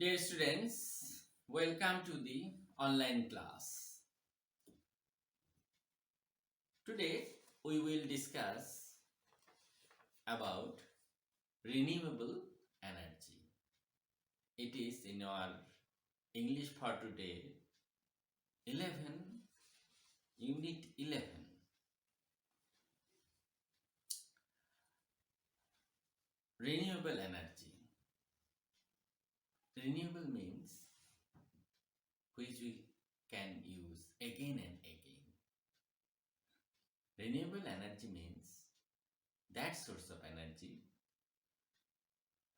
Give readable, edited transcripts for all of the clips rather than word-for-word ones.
Dear students, welcome to the online class. Today we will discuss about renewable energy. It is in our English for today 11 Unit 11. Renewable energy. Renewable means which we can use again and again. Renewable energy means that source of energy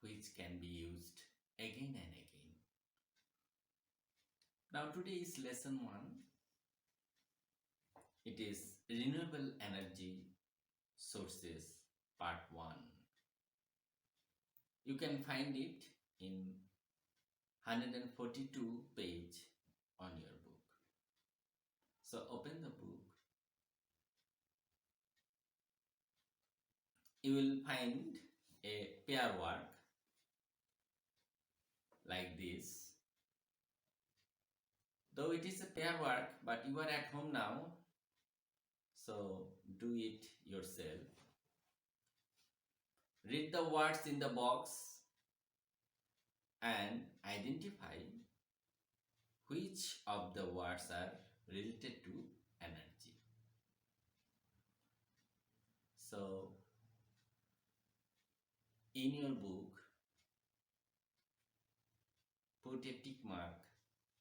which can be used again and again. Now today is lesson 1. It is renewable energy sources part 1. You can find it in 142 page on your book. So open the book. You will find a pair work like this. Though it is a pair work, but you are at home now, so do it yourself. Read the words in the box and identify which of the words are related to energy. So, in your book, put a tick mark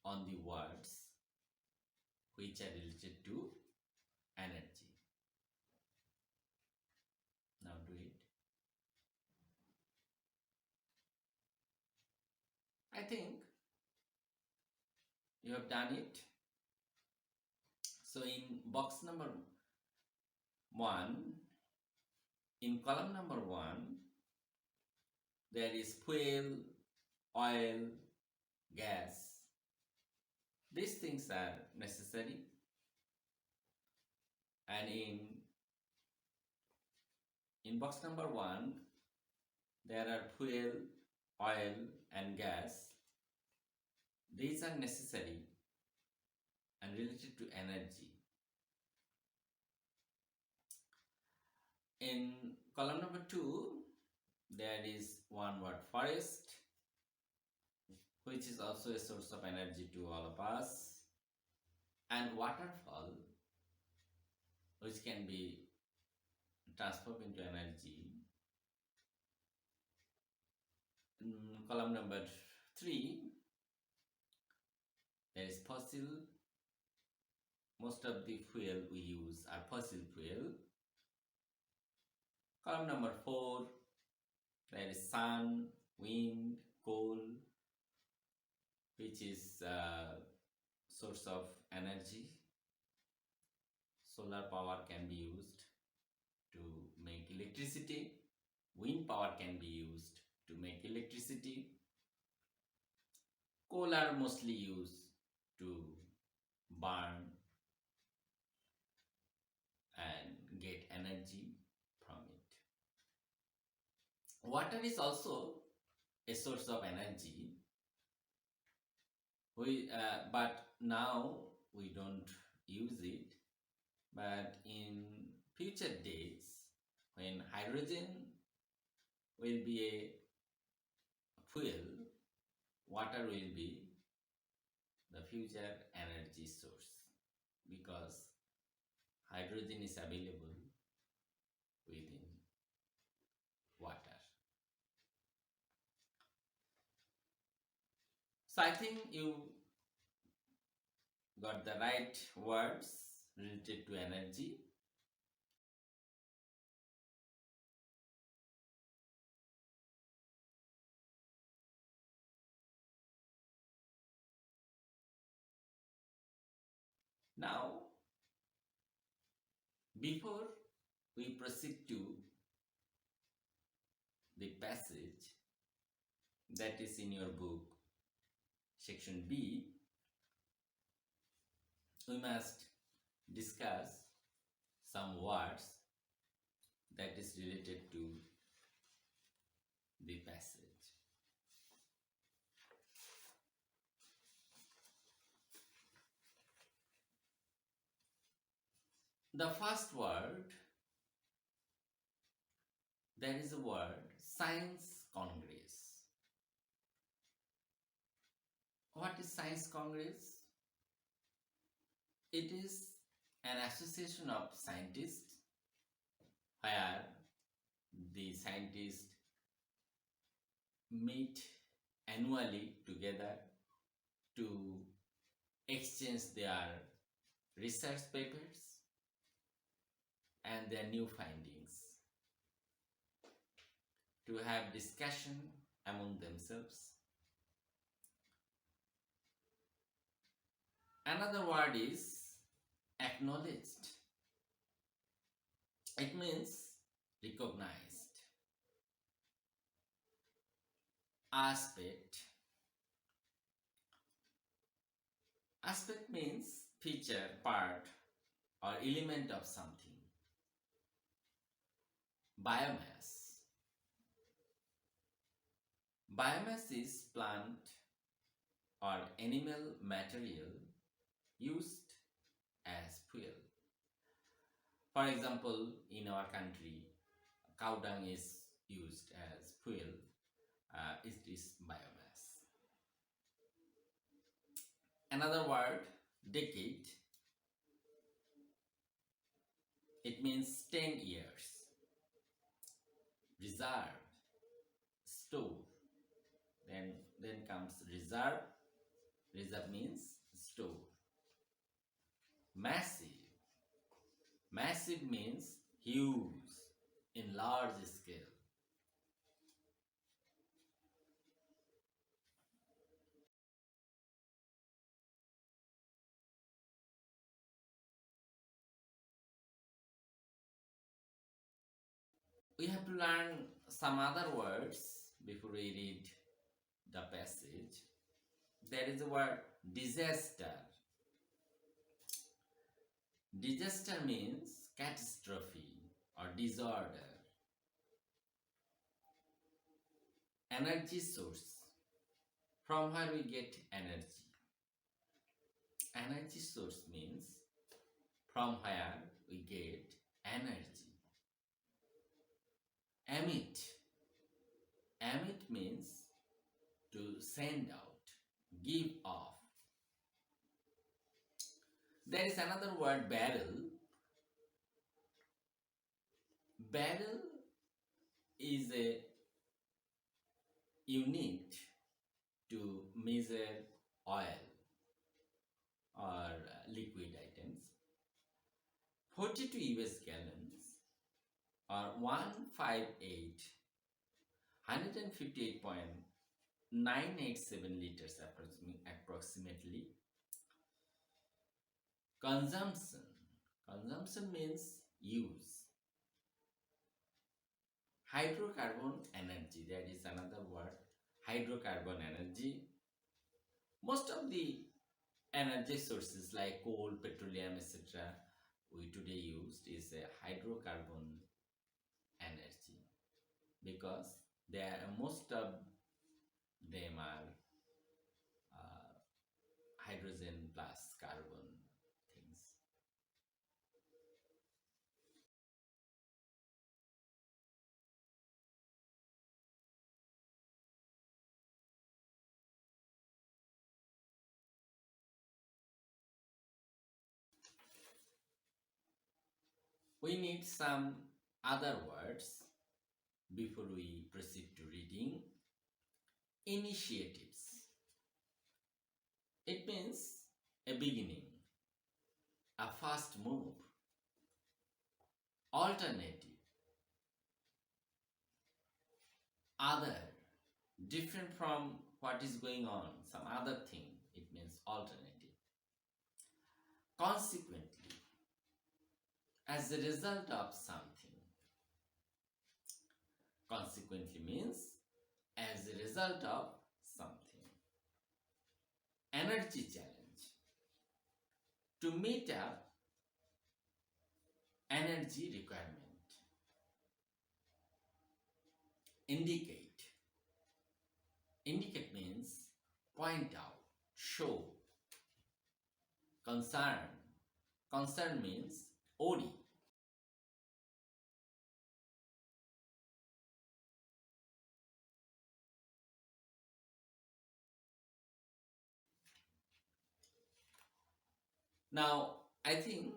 on the words which are related to energy. Now do it. I think you have done it. So in box number 1, in column number 1, there is fuel, oil, gas. These things are necessary. And in box number 1, there are fuel, oil and gas. These are necessary and related to energy. In column number 2, there is one word forest, which is also a source of energy to all of us, and waterfall, which can be transformed into energy. In column number 3, there is fossil. Most of the fuel we use are fossil fuel. Column number 4, there is sun, wind, coal, which is a source of energy. Solar power can be used to make electricity. Wind power can be used to make electricity. Coal are mostly used to burn and get energy from it. Water is also a source of energy. But now we don't use it. But in future days, when hydrogen will be a fuel, water will be the future energy source, because hydrogen is available within water. So I think you got the right words related to energy. Now, before we proceed to the passage that is in your book, section B, we must discuss some words that is related to the passage. The first word, there is a word Science Congress. What is Science Congress? It is an association of scientists where the scientists meet annually together to exchange their research papers and their new findings, to have discussion among themselves. Another word is acknowledged. It means recognized. Aspect. Aspect means feature, part, or element of something. Biomass. Biomass is plant or animal material used as fuel. For example, in our country, cow dung is used as fuel. It is biomass. Another word, decade. It means 10 years. Reserve, store. Then comes reserve. Reserve means store. Massive. Massive means huge, in large scale. We have to learn some other words before we read the passage. There is the word disaster. Disaster means catastrophe or disorder. Energy source. From where we get energy. Energy source means from where we get energy. Emit. Emit means to send out, give off. There is another word, barrel. Barrel is a unit to measure oil or liquid items. 42 US gallons or 158, 158.987 liters approximately. Consumption. Consumption means use. Hydrocarbon energy, that is another word, hydrocarbon energy. Most of the energy sources like coal, petroleum, etc., we today used is a hydrocarbon energy because most of them are hydrogen plus carbon things. We need some other words before we proceed to reading. Initiatives. It means a beginning, a fast move. Alternative. Other. Different from what is going on, some other thing. It means alternative. Consequently. As a result of something. Consequently means as a result of something. Energy challenge. To meet up energy requirement. Indicate. Indicate means point out, show. Concern. Concern means OD. Now, I think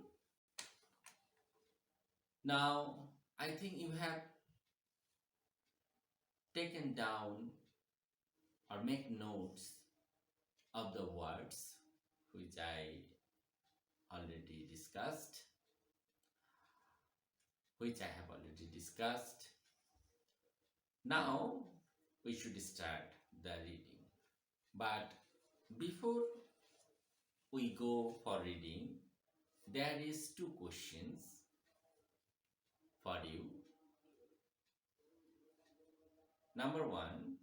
now I think you have taken down or make notes of the words which I already discussed, which I have already discussed. Now we should start the reading. But before we go for reading, there is two questions for you. Number one,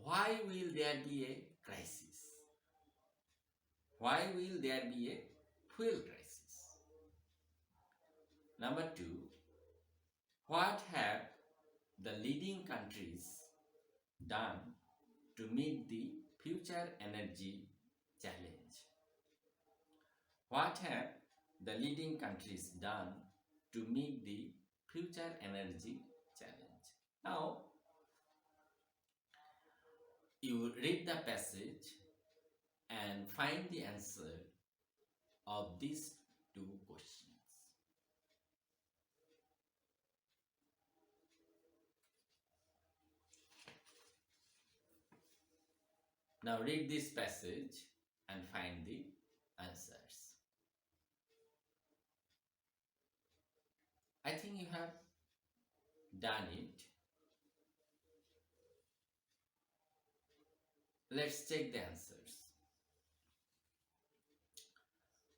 why will there be a crisis? Why will there be a fuel crisis? Number two, what have the leading countries done to meet the future energy challenge? What have the leading countries done to meet the future energy challenge? Now, you read the passage and find the answer of these two questions. Now read this passage and find the answers. I think you have done it. Let's check the answers.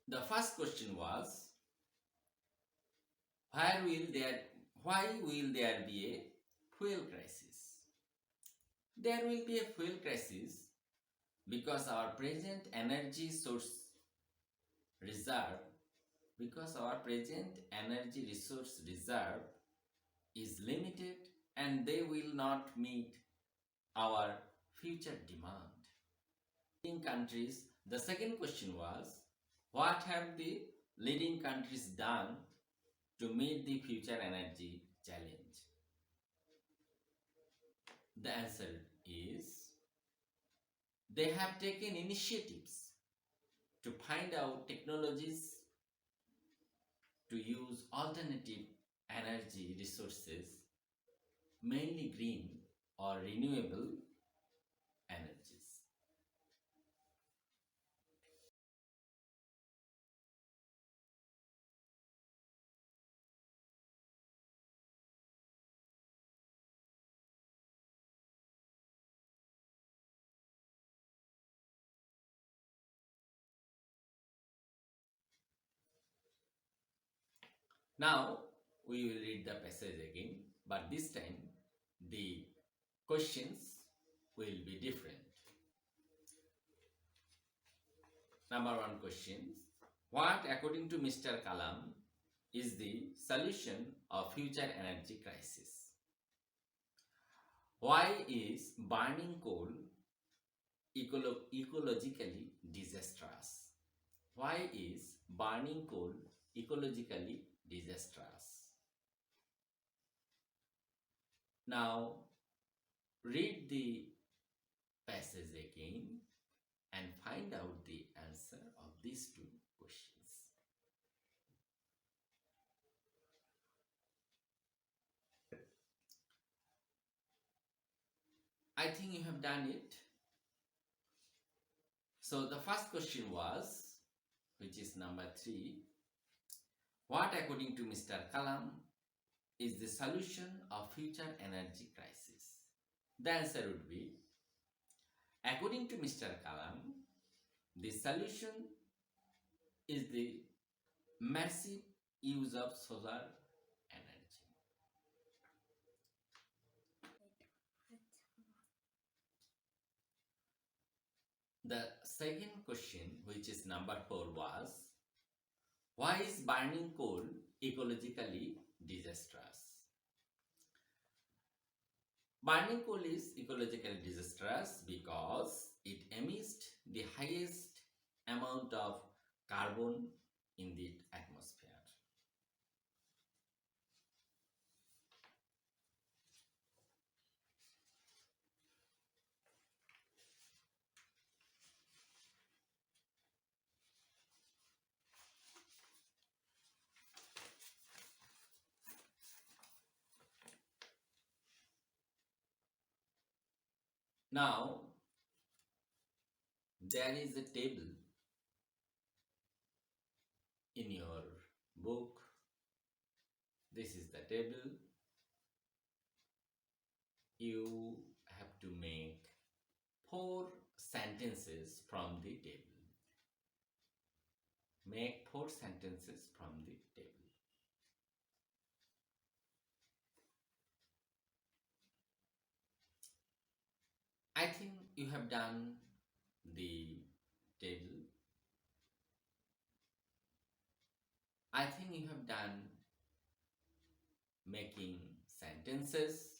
The first question was, why will there be a fuel crisis? There will be a fuel crisis because our present energy resource reserve is limited and they will not meet our future demand. In countries, the second question was, what have the leading countries done to meet the future energy challenge? The answer is, they have taken initiatives to find out technologies to use alternative energy resources, mainly green or renewable energies. Now we will read the passage again, but this time the questions will be different. Number one question, what according to Mr. Kalam is the solution of future energy crisis? Why is burning coal ecologically disastrous? Why is burning coal ecologically disastrous? Now read the passage again and find out the answer of these two questions. I think you have done it. So the first question was, which is number 3, what according to Mr. Kalam is the solution of future energy crisis? The answer would be, according to Mr. Kalam, the solution is the massive use of solar energy. The second question, which is number 4, was, why is burning coal ecologically disastrous? Burning coal is ecologically disastrous because it emits the highest amount of carbon in the atmosphere. Now, there is a table in your book. This is the table. You have to make four sentences from the table. Make four sentences from the table. I think you have done the table. I think you have done making sentences.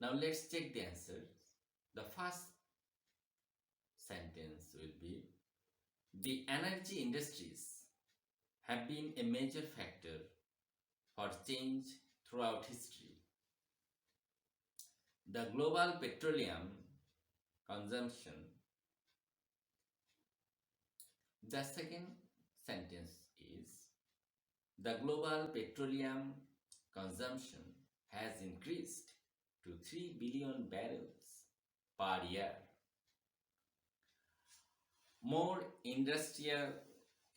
Now let's check the answers. The first sentence will be: the energy industries have been a major factor for change throughout history. The global petroleum consumption. The second sentence is: the global petroleum consumption has increased to 3 billion barrels per year. More industrial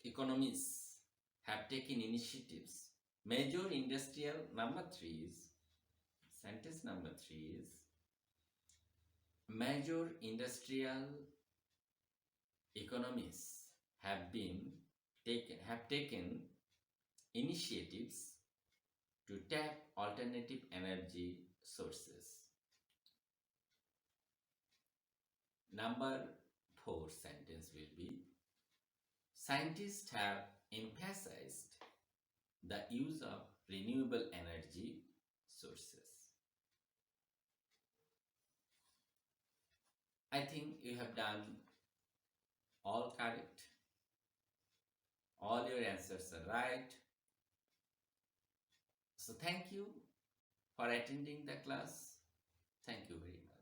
economies have taken initiatives. Major industrial number 3 is sentence number 3 is: major industrial economies have taken initiatives to tap alternative energy sources. Number 4 sentence will be: scientists have emphasized the use of renewable energy sources. I think you have done all correct. All your answers are right. So thank you for attending the class. Thank you very much.